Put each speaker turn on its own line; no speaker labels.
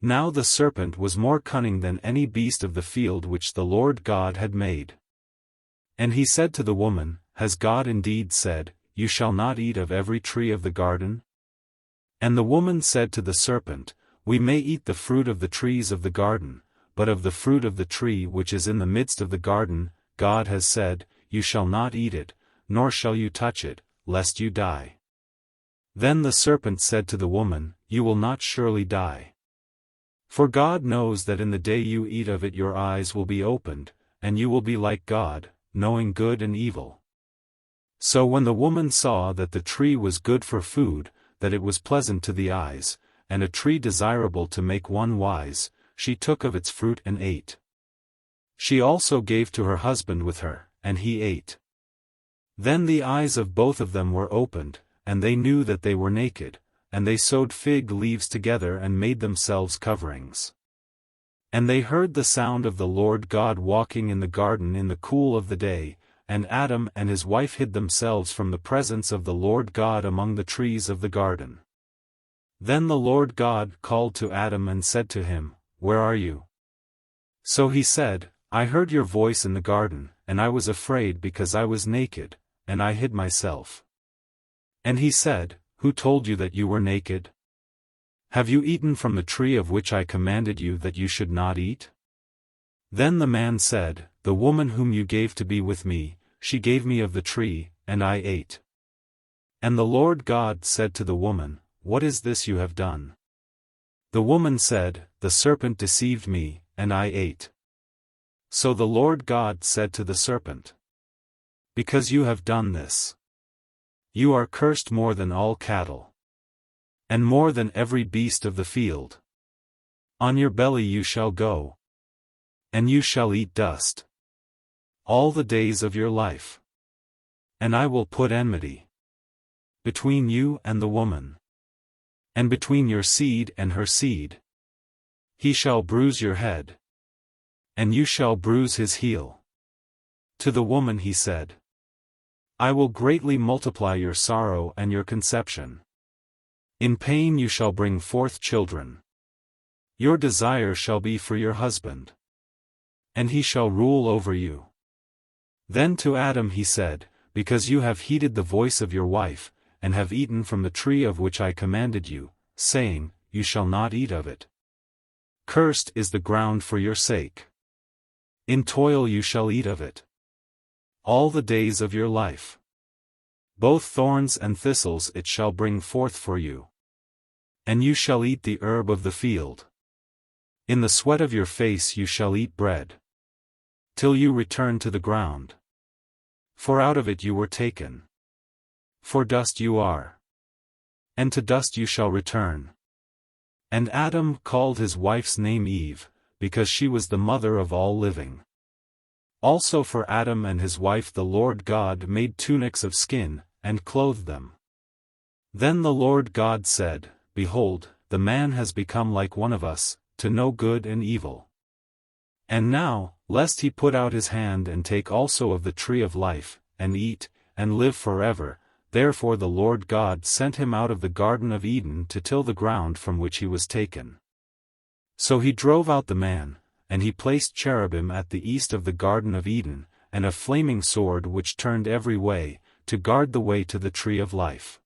Now the serpent was more cunning than any beast of the field which the Lord God had made. And he said to the woman, Has God indeed said, You shall not eat of every tree of the garden? And the woman said to the serpent, We may eat the fruit of the trees of the garden, but of the fruit of the tree which is in the midst of the garden, God has said, You shall not eat it, nor shall you touch it, lest you die. Then the serpent said to the woman, You will not surely die. For God knows that in the day you eat of it your eyes will be opened, and you will be like God, knowing good and evil. So when the woman saw that the tree was good for food, that it was pleasant to the eyes, and a tree desirable to make one wise, she took of its fruit and ate. She also gave to her husband with her, and he ate. Then the eyes of both of them were opened, and they knew that they were naked, and they sewed fig leaves together and made themselves coverings. And they heard the sound of the Lord God walking in the garden in the cool of the day, and Adam and his wife hid themselves from the presence of the Lord God among the trees of the garden. Then the Lord God called to Adam and said to him, Where are you? So he said, I heard your voice in the garden, and I was afraid because I was naked, and I hid myself. And he said, Who told you that you were naked? Have you eaten from the tree of which I commanded you that you should not eat? Then the man said, The woman whom you gave to be with me, she gave me of the tree, and I ate. And the Lord God said to the woman, What is this you have done? The woman said, The serpent deceived me, and I ate. So the Lord God said to the serpent, Because you have done this, you are cursed more than all cattle, and more than every beast of the field. On your belly you shall go, and you shall eat dust all the days of your life. And I will put enmity between you and the woman, and between your seed and her seed. He shall bruise your head, and you shall bruise his heel. To the woman he said, I will greatly multiply your sorrow and your conception. In pain you shall bring forth children. Your desire shall be for your husband, and he shall rule over you. Then to Adam he said, Because you have heeded the voice of your wife, and have eaten from the tree of which I commanded you, saying, You shall not eat of it. Cursed is the ground for your sake. In toil you shall eat of it all the days of your life. Both thorns and thistles it shall bring forth for you. And you shall eat the herb of the field. In the sweat of your face you shall eat bread, till you return to the ground. For out of it you were taken. For dust you are, and to dust you shall return. And Adam called his wife's name Eve, because she was the mother of all living. Also for Adam and his wife the Lord God made tunics of skin, and clothed them. Then the Lord God said, Behold, the man has become like one of us, to know good and evil. And now, lest he put out his hand and take also of the tree of life, and eat, and live forever, therefore the Lord God sent him out of the Garden of Eden to till the ground from which he was taken. So he drove out the man, and he placed cherubim at the east of the Garden of Eden, and a flaming sword which turned every way, to guard the way to the tree of life.